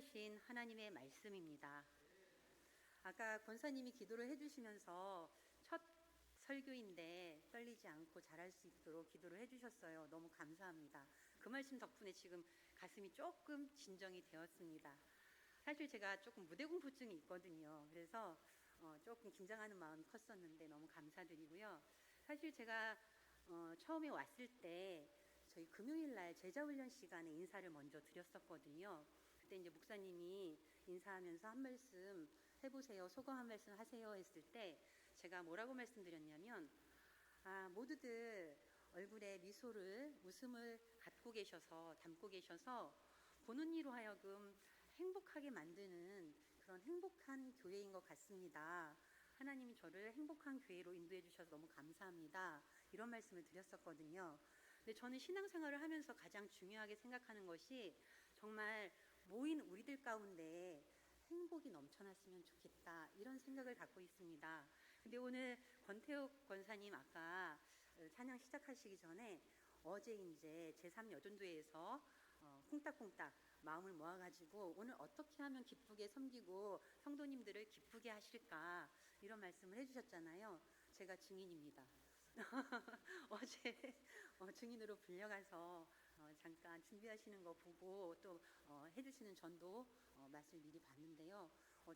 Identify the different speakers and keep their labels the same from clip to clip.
Speaker 1: 주신 하나님의 말씀입니다. 아까 권사님이 기도를 해주시면서 첫 설교인데 떨리지 않고 잘할 수 있도록 기도를 해주셨어요. 너무 감사합니다. 그 말씀 덕분에 지금 가슴이 조금 진정이 되었습니다. 사실 제가 조금 무대 공포증이 있거든요. 그래서 조금 긴장하는 마음이 컸었는데 너무 감사드리고요. 사실 제가 처음에 왔을 때 저희 금요일 날 제자훈련 시간에 인사를 먼저 드렸었거든요. 그때 이제 목사님이 인사하면서 한 말씀 해보세요, 소감 한 말씀 하세요 했을 때 제가 뭐라고 말씀드렸냐면, 모두들 얼굴에 미소를, 웃음을 담고 계셔서 보는 이로 하여금 행복하게 만드는 그런 행복한 교회인 것 같습니다. 하나님이 저를 행복한 교회로 인도해 주셔서 너무 감사합니다. 이런 말씀을 드렸었거든요. 근데 저는 신앙생활을 하면서 가장 중요하게 생각하는 것이 정말 모인 우리들 가운데 행복이 넘쳐났으면 좋겠다, 이런 생각을 갖고 있습니다. 근데 오늘 권태욱 권사님 아까 찬양 시작하시기 전에 어제 이제 제3여전도회에서 콩닥콩닥 마음을 모아가지고 오늘 어떻게 하면 기쁘게 섬기고 성도님들을 기쁘게 하실까, 이런 말씀을 해주셨잖아요. 제가 증인입니다. 어제 증인으로 불려가서 잠깐 준비하시는 거 보고 또 해주시는 전도 말씀 미리 봤는데요.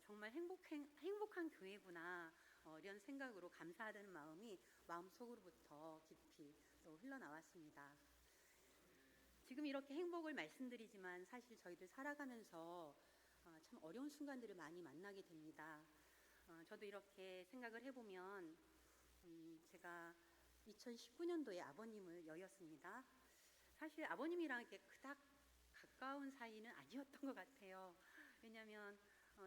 Speaker 1: 정말 행복한 교회구나, 이런 생각으로 감사하다는 마음이 마음속으로부터 깊이 또 흘러나왔습니다. 지금 이렇게 행복을 말씀드리지만 사실 저희들 살아가면서 참 어려운 순간들을 많이 만나게 됩니다. 저도 이렇게 생각을 해보면 제가 2019년도에 아버님을 여였습니다. 사실 아버님이랑 이렇게 그닥 가까운 사이는 아니었던 것 같아요. 왜냐하면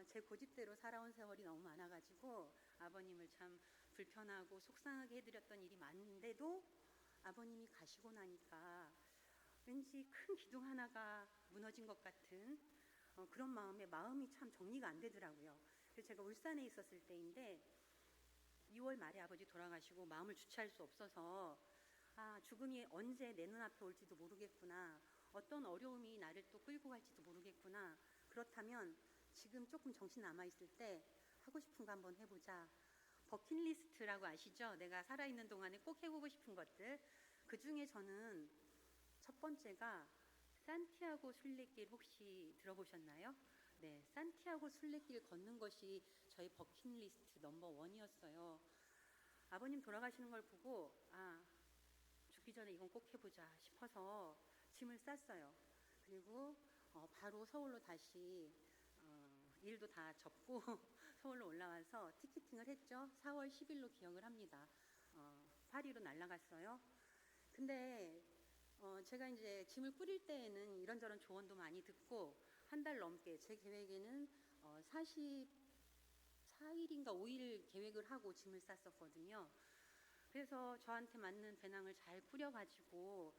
Speaker 1: 제 고집대로 살아온 세월이 너무 많아가지고 아버님을 참 불편하고 속상하게 해드렸던 일이 많은데도 아버님이 가시고 나니까 왠지 큰 기둥 하나가 무너진 것 같은 그런 마음이 참 정리가 안 되더라고요. 그래서 제가 울산에 있었을 때인데 2월 말에 아버지 돌아가시고 마음을 주체할 수 없어서 죽음이 언제 내 눈앞에 올지도 모르겠구나, 어떤 어려움이 나를 또 끌고 갈지도 모르겠구나, 그렇다면 지금 조금 정신 남아있을 때 하고 싶은 거 한번 해보자. 버킷리스트라고 아시죠? 내가 살아있는 동안에 꼭 해보고 싶은 것들. 그 중에 저는 첫 번째가 산티아고 순례길, 혹시 들어보셨나요? 네, 산티아고 순례길 걷는 것이 저희 버킷리스트 넘버 1이었어요. 아버님 돌아가시는 걸 보고 죽기 전에 이건 꼭 해보자 싶어서 짐을 쌌어요. 그리고 바로 서울로 다시 일도 다 접고 서울로 올라와서 티켓팅을 했죠. 4월 10일로 기억을 합니다. 파리로 날아갔어요. 근데 제가 이제 짐을 꾸릴 때에는 이런저런 조언도 많이 듣고 한 달 넘게 제 계획에는 44일인가 5일 계획을 하고 짐을 쌌었거든요. 그래서 저한테 맞는 배낭을 잘 꾸려가지고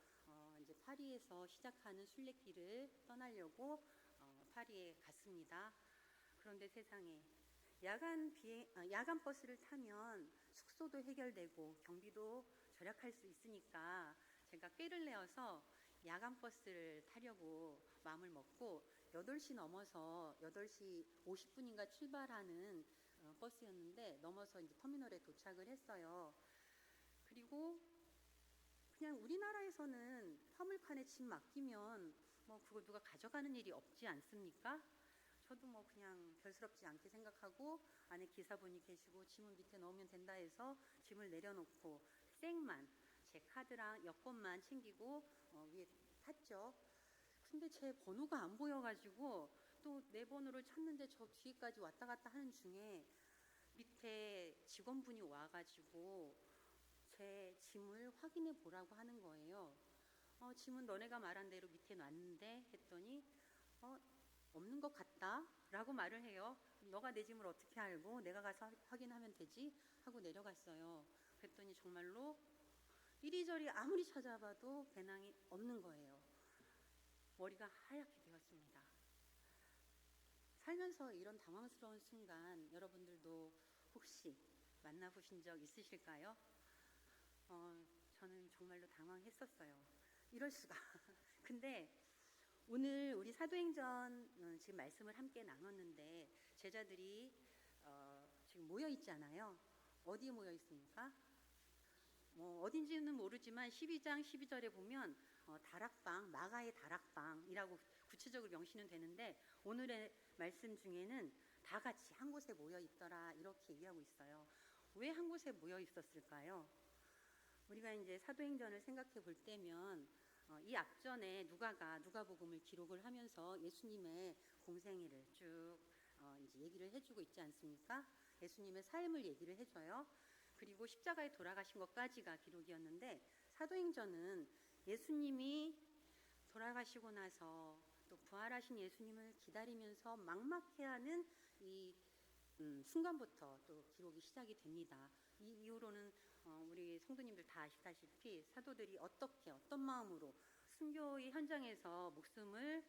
Speaker 1: 이제 파리에서 시작하는 순례길을 떠나려고 파리에 갔습니다. 그런데 세상에 야간 버스를 타면 숙소도 해결되고 경비도 절약할 수 있으니까 제가 꾀를 내어서 야간 버스를 타려고 마음을 먹고 8시 넘어서 8시 50분인가 출발하는 버스였는데 넘어서 이제 터미널에 도착을 했어요. 그리고 그냥 우리나라에서는 화물칸에 짐 맡기면 그거 누가 가져가는 일이 없지 않습니까? 저도 그냥 별스럽지 않게 생각하고 안에 기사분이 계시고 짐은 밑에 넣으면 된다 해서 짐을 내려놓고 생만 제 카드랑 여권만 챙기고 위에 탔죠. 근데 제 번호가 안 보여가지고 또 내 번호를 찾는데 저 뒤에까지 왔다 갔다 하는 중에 밑에 직원분이 와가지고 제 짐을 확인해 보라고 하는 거예요. 짐은 너네가 말한 대로 밑에 놨는데 했더니 없는 것 같다 라고 말을 해요. 너가 내 짐을 어떻게 알고, 내가 가서 확인하면 되지 하고 내려갔어요. 그랬더니 정말로 이리저리 아무리 찾아봐도 배낭이 없는 거예요. 머리가 하얗게 되었습니다. 살면서 이런 당황스러운 순간 여러분들도 혹시 만나보신 적 있으실까요? 저는 정말로 당황했었어요. 이럴 수가. 근데 오늘 우리 사도행전 지금 말씀을 함께 나눴는데 제자들이 지금 모여 있잖아요. 어디에 모여 있습니까? 어딘지는 모르지만 12장 12절에 보면 다락방, 마가의 다락방이라고 구체적으로 명시는 되는데 오늘의 말씀 중에는 다 같이 한 곳에 모여 있더라 이렇게 얘기하고 있어요. 왜 한 곳에 모여 있었을까요? 우리가 이제 사도행전을 생각해 볼 때면 이 앞전에 누가복음을 기록을 하면서 예수님의 공생애를 쭉 이제 얘기를 해주고 있지 않습니까? 예수님의 삶을 얘기를 해줘요. 그리고 십자가에 돌아가신 것까지가 기록이었는데 사도행전은 예수님이 돌아가시고 나서 또 부활하신 예수님을 기다리면서 막막해하는 이 순간부터 또 기록이 시작이 됩니다. 이 이후로는 우리 성도님들 다 아시다시피 사도들이 어떤 마음으로 순교의 현장에서 목숨을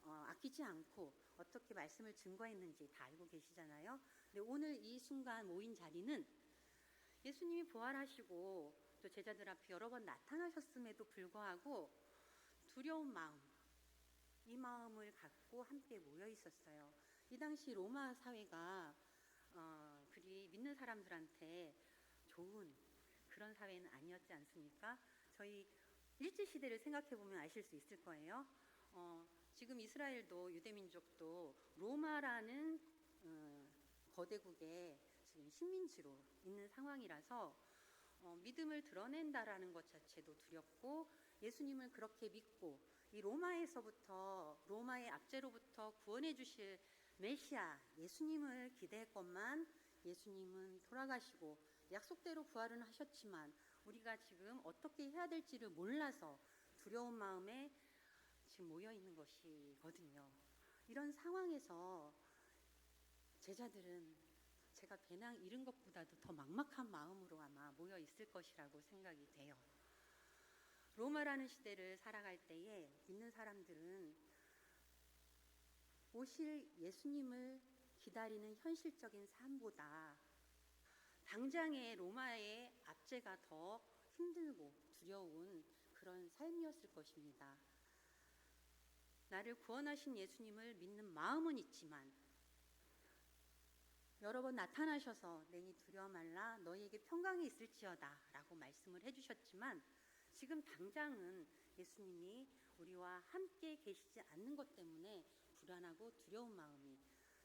Speaker 1: 아끼지 않고 어떻게 말씀을 증거했는지 다 알고 계시잖아요. 근데 오늘 이 순간 모인 자리는 예수님이 부활하시고 또 제자들 앞에 여러 번 나타나셨음에도 불구하고 두려운 마음, 이 마음을 갖고 함께 모여 있었어요. 이 당시 로마 사회가 그리 믿는 사람들한테 좋은 그런 사회는 아니었지 않습니까? 저희 일제시대를 생각해보면 아실 수 있을 거예요. 지금 이스라엘도 유대민족도 로마라는 거대국의 지금 식민지로 있는 상황이라서 믿음을 드러낸다라는 것 자체도 두렵고 예수님을 그렇게 믿고 이 로마의 압제로부터 구원해 주실 메시아 예수님을 기대했건만 예수님은 돌아가시고 약속대로 부활은 하셨지만 우리가 지금 어떻게 해야 될지를 몰라서 두려운 마음에 지금 모여 있는 것이거든요. 이런 상황에서 제자들은 제가 배낭 잃은 것보다도 더 막막한 마음으로 아마 모여 있을 것이라고 생각이 돼요. 로마라는 시대를 살아갈 때에 믿는 사람들은 오실 예수님을 기다리는 현실적인 삶보다 당장의 로마의 압제가 더 힘들고 두려운 그런 삶이었을 것입니다. 나를 구원하신 예수님을 믿는 마음은 있지만 여러 번 나타나셔서 내니 두려워 말라 너희에게 평강이 있을지어다 라고 말씀을 해주셨지만 지금 당장은 예수님이 우리와 함께 계시지 않는 것 때문에 불안하고 두려운 마음이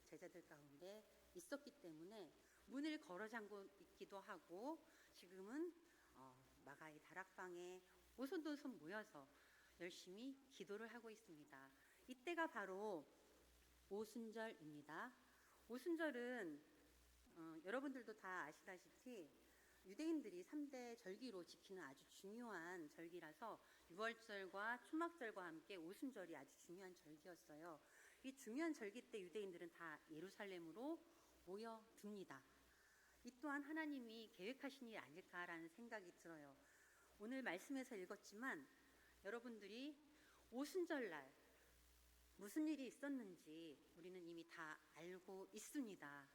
Speaker 1: 제자들 가운데 있었기 때문에 문을 걸어 잠고 있기도 하고 지금은 마가의 다락방에 오손도손 모여서 열심히 기도를 하고 있습니다. 이때가 바로 오순절입니다. 오순절은 여러분들도 다 아시다시피 유대인들이 3대 절기로 지키는 아주 중요한 절기라서 유월절과 초막절과 함께 오순절이 아주 중요한 절기였어요. 이 중요한 절기 때 유대인들은 다 예루살렘으로 모여듭니다. 이 또한 하나님이 계획하신 일이 아닐까라는 생각이 들어요. 오늘 말씀에서 읽었지만 여러분들이 오순절날 무슨 일이 있었는지 우리는 이미 다 알고 있습니다.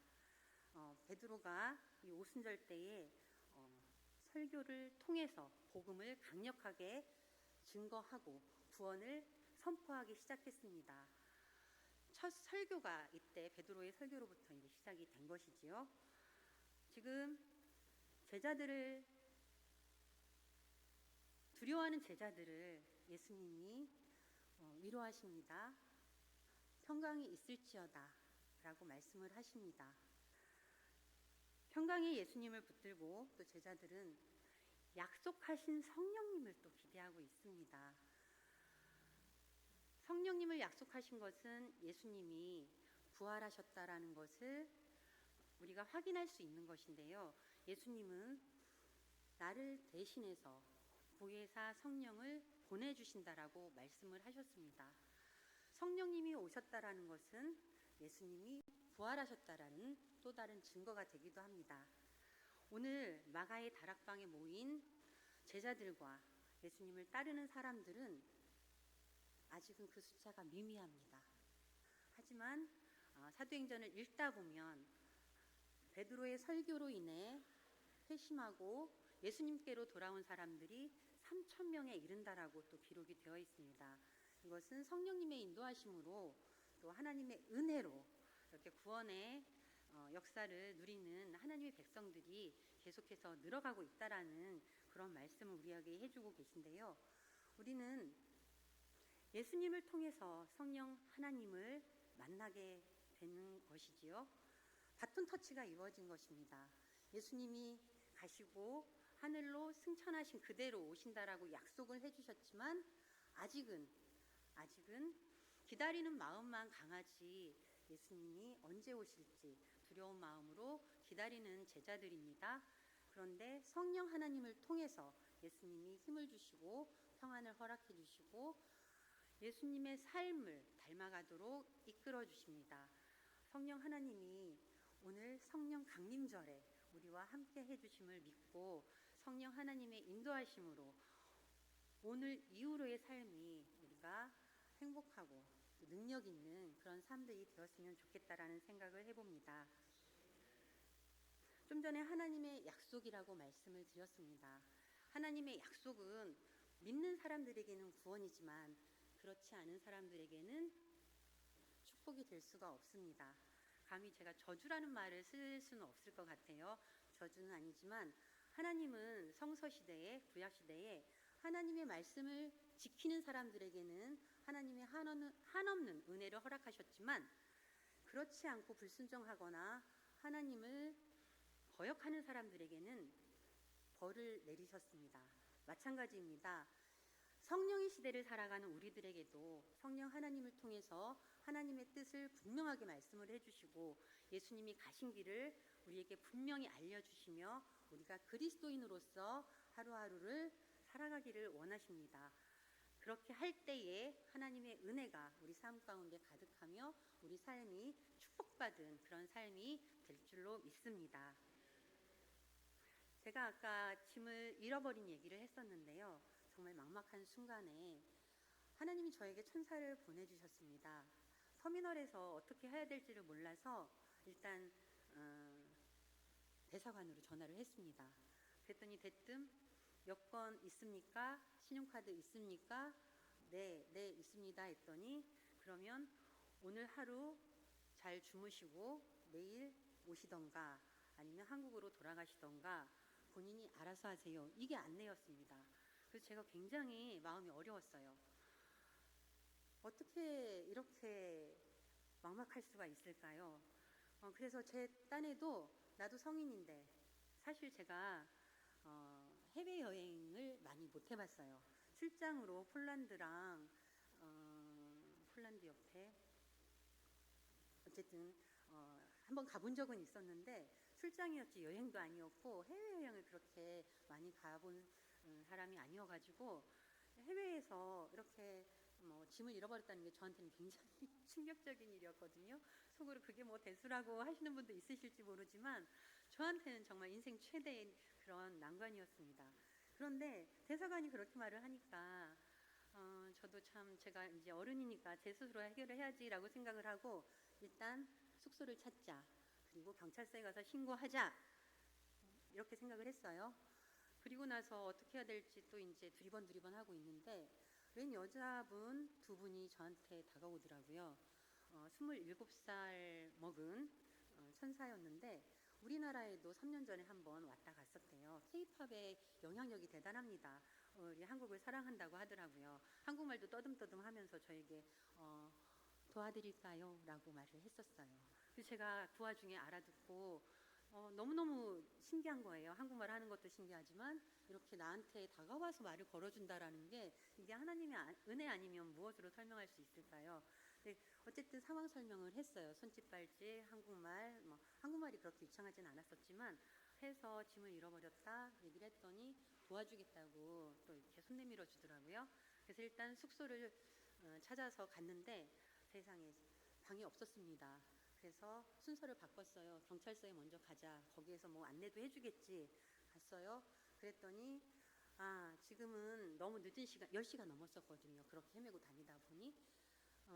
Speaker 1: 베드로가 이 오순절 때에 설교를 통해서 복음을 강력하게 증거하고 구원을 선포하기 시작했습니다. 첫 설교가 이때 베드로의 설교로부터 이제 시작이 된 것이지요. 지금 두려워하는 제자들을 예수님이 위로하십니다. 평강이 있을지어다 라고 말씀을 하십니다. 평강의 예수님을 붙들고 또 제자들은 약속하신 성령님을 또 기대하고 있습니다. 성령님을 약속하신 것은 예수님이 부활하셨다라는 것을 우리가 확인할 수 있는 것인데요. 예수님은 나를 대신해서 보혜사 성령을 보내주신다라고 말씀을 하셨습니다. 성령님이 오셨다라는 것은 예수님이 부활하셨다라는 또 다른 증거가 되기도 합니다. 오늘 마가의 다락방에 모인 제자들과 예수님을 따르는 사람들은 아직은 그 숫자가 미미합니다. 하지만 사도행전을 읽다 보면 베드로의 설교로 인해 회심하고 예수님께로 돌아온 사람들이 3,000명에 이른다라고 또 기록이 되어 있습니다. 이것은 성령님의 인도하심으로 또 하나님의 은혜로 이렇게 구원의 역사를 누리는 하나님의 백성들이 계속해서 늘어가고 있다라는 그런 말씀을 우리에게 해주고 계신데요. 우리는 예수님을 통해서 성령 하나님을 만나게 되는 것이지요. 바톤 터치가 이루어진 것입니다. 예수님이 가시고 하늘로 승천하신 그대로 오신다라고 약속을 해주셨지만 아직은 기다리는 마음만 강하지 예수님이 언제 오실지 두려운 마음으로 기다리는 제자들입니다. 그런데 성령 하나님을 통해서 예수님이 힘을 주시고 평안을 허락해 주시고 예수님의 삶을 닮아가도록 이끌어 주십니다. 성령 하나님이 오늘 성령 강림절에 우리와 함께 해주심을 믿고 성령 하나님의 인도하심으로 오늘 이후로의 삶이 우리가 행복하고 능력 있는 그런 삶들이 되었으면 좋겠다라는 생각을 해봅니다. 좀 전에 하나님의 약속이라고 말씀을 드렸습니다. 하나님의 약속은 믿는 사람들에게는 구원이지만 그렇지 않은 사람들에게는 축복이 될 수가 없습니다. 감히 제가 저주라는 말을 쓸 수는 없을 것 같아요. 저주는 아니지만 하나님은 성서시대에 구약시대에 하나님의 말씀을 지키는 사람들에게는 하나님의 한없는 은혜를 허락하셨지만 그렇지 않고 불순종하거나 하나님을 거역하는 사람들에게는 벌을 내리셨습니다. 마찬가지입니다. 성령의 시대를 살아가는 우리들에게도 성령 하나님을 통해서 하나님의 뜻을 분명하게 말씀을 해주시고 예수님이 가신 길을 우리에게 분명히 알려주시며 우리가 그리스도인으로서 하루하루를 살아가기를 원하십니다. 그렇게 할 때에 하나님의 은혜가 우리 삶 가운데 가득하며 우리 삶이 축복받은 그런 삶이 될 줄로 믿습니다. 제가 아까 짐을 잃어버린 얘기를 했었는데요. 정말 막막한 순간에 하나님이 저에게 천사를 보내주셨습니다. 터미널에서 어떻게 해야 될지를 몰라서 일단 대사관으로 전화를 했습니다. 그랬더니 대뜸 여권 있습니까? 신용카드 있습니까? 네, 있습니다 했더니 그러면 오늘 하루 잘 주무시고 내일 오시던가 아니면 한국으로 돌아가시던가 본인이 알아서 하세요. 이게 안내였습니다. 그래서 제가 굉장히 마음이 어려웠어요. 어떻게 이렇게 막막할 수가 있을까요? 그래서 제 딴에도 나도 성인인데 사실 제가 해외여행을 많이 못 해봤어요. 출장으로 폴란드랑 폴란드 옆에 어쨌든 한번 가본 적은 있었는데 출장이었지 여행도 아니었고 해외여행을 그렇게 많이 가본 사람이 아니어가지고 해외에서 이렇게 짐을 잃어버렸다는 게 저한테는 굉장히 충격적인 일이었거든요. 속으로 그게 뭐 대수라고 하시는 분도 있으실지 모르지만 저한테는 정말 인생 최대의 그런 난관이었습니다. 그런데 대사관이 그렇게 말을 하니까 저도 참 제가 이제 어른이니까 제 스스로 해결을 해야지라고 생각을 하고 일단 숙소를 찾자. 그리고 경찰서에 가서 신고하자. 이렇게 생각을 했어요. 그리고 나서 어떻게 해야 될지 또 이제 두리번 하고 있는데 웬 여자분 두 분이 저한테 다가오더라고요. 27살 먹은 천사였는데 우리나라에도 3년 전에 한번 왔다 갔었대요. K-팝의 영향력이 대단합니다. 우리 한국을 사랑한다고 하더라고요. 한국말도 떠듬떠듬 하면서 저에게 도와드릴까요? 라고 말을 했었어요. 그래서 제가 그 와중에 알아듣고 너무너무 신기한 거예요. 한국말 하는 것도 신기하지만 이렇게 나한테 다가와서 말을 걸어준다라는 게 이게 하나님의 은혜 아니면 무엇으로 설명할 수 있을까요? 어쨌든 상황 설명을 했어요. 손짓발짓 한국말 한국말이 그렇게 유창하진 않았었지만 해서 짐을 잃어버렸다 얘기를 했더니 도와주겠다고 또 이렇게 손 내밀어 주더라고요. 그래서 일단 숙소를 찾아서 갔는데 세상에 방이 없었습니다. 그래서 순서를 바꿨어요. 경찰서에 먼저 가자. 거기에서 뭐 안내도 해주겠지. 갔어요. 그랬더니 지금은 너무 늦은 시간 10시가 넘었었거든요. 그렇게 헤매고 다니다 보니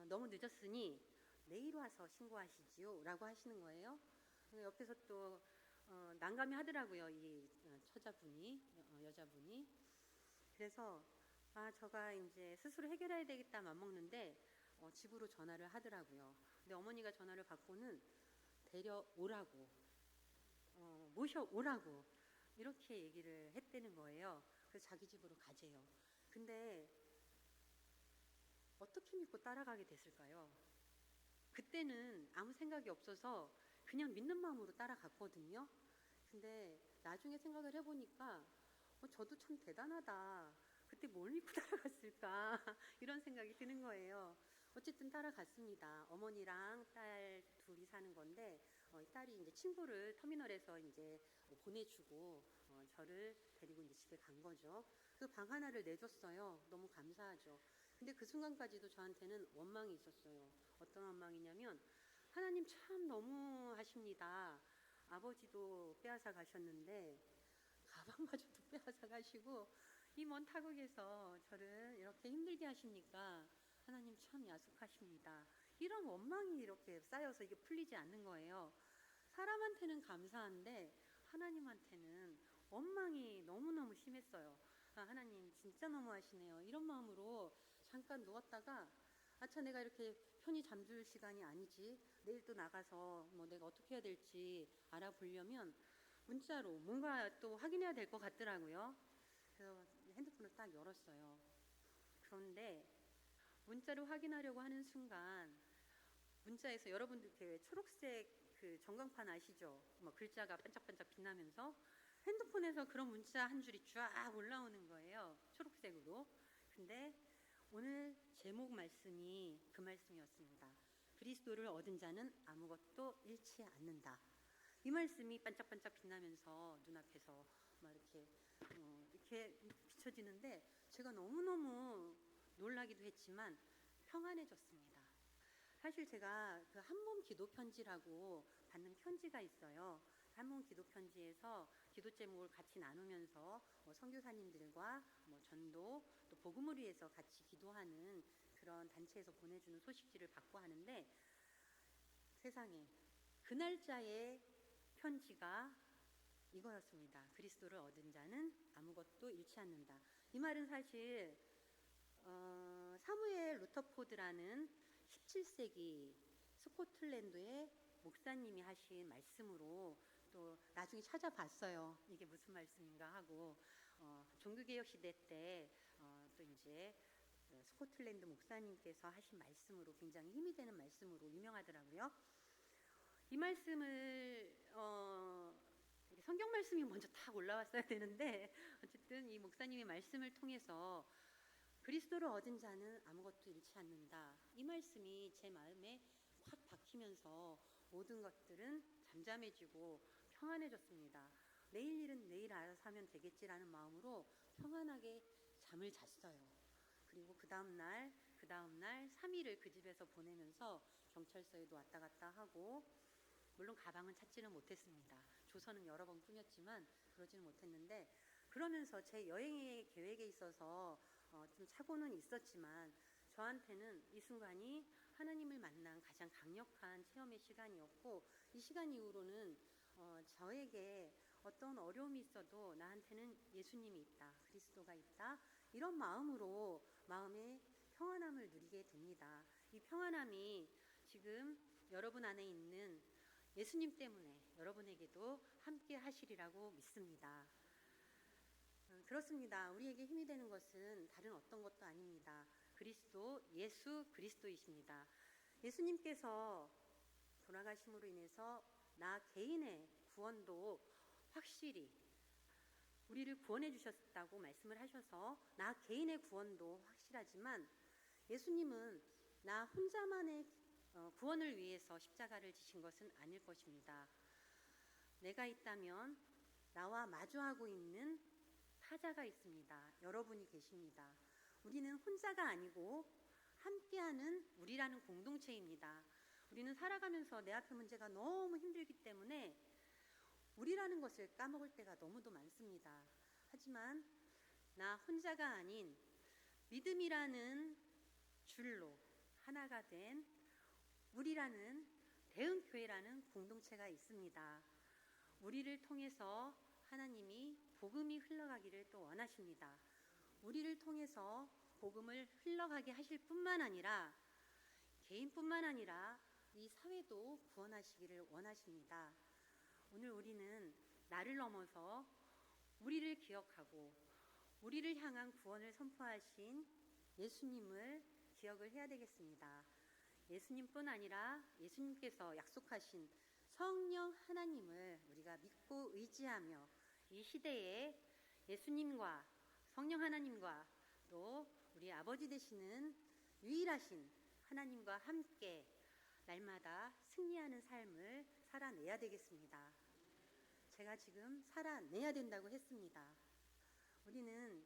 Speaker 1: 너무 늦었으니 내일 와서 신고하시지요 라고 하시는 거예요. 옆에서 또 난감해 하더라고요. 이 여자분이. 그래서 제가 이제 스스로 해결해야 되겠다 맘먹는데 집으로 전화를 하더라고요. 근데 어머니가 전화를 받고는 데려오라고, 모셔오라고 이렇게 얘기를 했다는 거예요. 그래서 자기 집으로 가재요. 근데 어떻게 믿고 따라가게 됐을까요? 그때는 아무 생각이 없어서 그냥 믿는 마음으로 따라갔거든요. 근데 나중에 생각을 해보니까 저도 참 대단하다. 그때 뭘 믿고 따라갔을까? 이런 생각이 드는 거예요. 어쨌든 따라갔습니다. 어머니랑 딸 둘이 사는 건데 이 딸이 이제 친구를 터미널에서 이제 보내주고 저를 데리고 이제 집에 간 거죠. 그 방 하나를 내줬어요. 너무 감사하죠. 근데 그 순간까지도 저한테는 원망이 있었어요. 어떤 원망이냐면 하나님 참 너무 하십니다. 아버지도 빼앗아 가셨는데 가방마저도 빼앗아 가시고 이 먼 타국에서 저를 이렇게 힘들게 하십니까? 하나님 참 야속하십니다. 이런 원망이 이렇게 쌓여서 이게 풀리지 않는 거예요. 사람한테는 감사한데 하나님한테는 원망이 너무너무 심했어요. 하나님 진짜 너무하시네요. 이런 마음으로 잠깐 누웠다가 아차, 내가 이렇게 편히 잠들 시간이 아니지. 내일 또 나가서 뭐 내가 어떻게 해야 될지 알아보려면 문자로 뭔가 또 확인해야 될 것 같더라고요. 그래서 핸드폰을 딱 열었어요. 그런데 문자로 확인하려고 하는 순간 문자에서 여러분들 이렇게 초록색 그 전광판 아시죠? 뭐 글자가 반짝반짝 빛나면서 핸드폰에서 그런 문자 한 줄이 쫙 올라오는 거예요. 초록색으로. 근데 오늘 제목 말씀이 그 말씀이었습니다. 그리스도를 얻은 자는 아무것도 잃지 않는다. 이 말씀이 반짝반짝 빛나면서 눈앞에서 막 이렇게 비춰지는데 제가 너무너무 놀라기도 했지만 평안해졌습니다. 사실 제가 그 한몸 기도 편지라고 받는 편지가 있어요. 한몸 기도 편지에서 기도 제목을 같이 나누면서 선교사님들과 전도 또 복음을 위해서 같이 기도하는 그런 단체에서 보내주는 소식지를 받고 하는데 세상에 그 날짜의 편지가 이거였습니다. 그리스도를 얻은 자는 아무것도 잃지 않는다. 이 말은 사실 사무엘 루터포드라는 17세기 스코틀랜드의 목사님이 하신 말씀으로 또 나중에 찾아봤어요. 이게 무슨 말씀인가 하고 종교개혁 시대 때 또 이제 스코틀랜드 목사님께서 하신 말씀으로 굉장히 힘이 되는 말씀으로 유명하더라고요. 이 말씀을 성경 말씀이 먼저 딱 올라왔어야 되는데 어쨌든 이 목사님의 말씀을 통해서 그리스도를 얻은 자는 아무것도 잃지 않는다. 이 말씀이 제 마음에 확 박히면서 모든 것들은 잠잠해지고 평안해졌습니다. 내일 일은 내일 알아서 하면 되겠지라는 마음으로 평안하게 잠을 잤어요. 그리고 그 다음날 3일을 그 집에서 보내면서 경찰서에도 왔다 갔다 하고 물론 가방은 찾지는 못했습니다. 조서는 여러 번 꾸몄지만 그러지는 못했는데 그러면서 제 여행의 계획에 있어서 좀 착오는 있었지만 저한테는 이 순간이 하나님을 만난 가장 강력한 체험의 시간이었고 이 시간 이후로는 저에게 어떤 어려움이 있어도 나한테는 예수님이 있다, 그리스도가 있다 이런 마음으로 마음의 평안함을 누리게 됩니다. 이 평안함이 지금 여러분 안에 있는 예수님 때문에 여러분에게도 함께 하시리라고 믿습니다. 그렇습니다. 우리에게 힘이 되는 것은 다른 어떤 것도 아닙니다. 예수 그리스도이십니다. 예수님께서 돌아가심으로 인해서 나 개인의 구원도 확실히 우리를 구원해 주셨다고 말씀을 하셔서 나 개인의 구원도 확실하지만 예수님은 나 혼자만의 구원을 위해서 십자가를 지신 것은 아닐 것입니다. 내가 있다면 나와 마주하고 있는 타자가 있습니다. 여러분이 계십니다. 우리는 혼자가 아니고 함께하는 우리라는 공동체입니다. 우리는 살아가면서 내 앞에 문제가 너무 힘들기 때문에 우리라는 것을 까먹을 때가 너무도 많습니다. 하지만 나 혼자가 아닌 믿음이라는 줄로 하나가 된 우리라는 대응교회라는 공동체가 있습니다. 우리를 통해서 하나님이 복음이 흘러가기를 또 원하십니다. 우리를 통해서 복음을 흘러가게 하실 뿐만 아니라 개인뿐만 아니라 이 사회도 구원하시기를 원하십니다. 오늘 우리는 나를 넘어서 우리를 기억하고 우리를 향한 구원을 선포하신 예수님을 기억을 해야 되겠습니다. 예수님뿐 아니라 예수님께서 약속하신 성령 하나님을 우리가 믿고 의지하며 이 시대에 예수님과 성령 하나님과 또 우리 아버지 되시는 유일하신 하나님과 함께 날마다 승리하는 삶을 살아내야 되겠습니다. 제가 지금 살아내야 된다고 했습니다. 우리는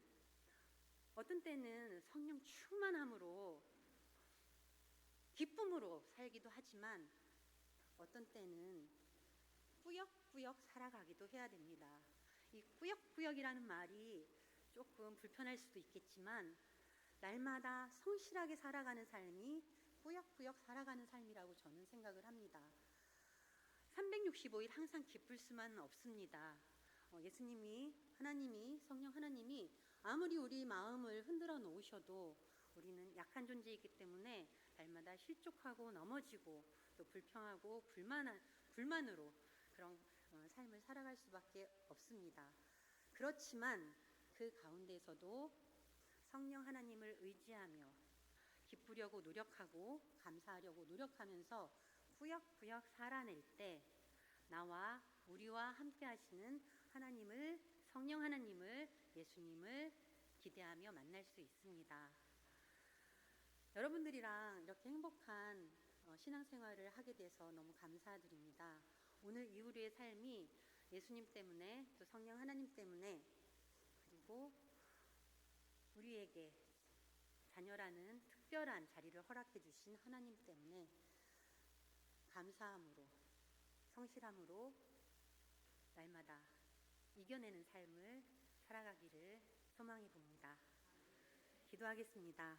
Speaker 1: 어떤 때는 성령 충만함으로 기쁨으로 살기도 하지만 어떤 때는 꾸역꾸역 살아가기도 해야 됩니다. 이 꾸역꾸역이라는 말이 조금 불편할 수도 있겠지만 날마다 성실하게 살아가는 삶이 꾸역꾸역 살아가는 삶이라고 저는 생각을 합니다. 365일 항상 기쁠 수만은 없습니다. 예수님이 하나님이 성령 하나님이 아무리 우리 마음을 흔들어 놓으셔도 우리는 약한 존재이기 때문에 날마다 실족하고 넘어지고 또 불평하고 불만으로 그런 삶을 살아갈 수밖에 없습니다. 그렇지만 그 가운데서도 성령 하나님을 의지하며 기쁘려고 노력하고 감사하려고 노력하면서 꾸역꾸역 살아낼 때 나와 우리와 함께 하시는 하나님을 성령 하나님을 예수님을 기대하며 만날 수 있습니다. 여러분들이랑 이렇게 행복한 신앙생활을 하게 돼서 너무 감사드립니다. 오늘 이후의 삶이 예수님 때문에 또 성령 하나님 때문에 그리고 우리에게 자녀라는 특별한 자리를 허락해 주신 하나님 때문에 감사함으로 성실함으로 날마다 이겨내는 삶을 살아가기를 소망해 봅니다. 기도하겠습니다.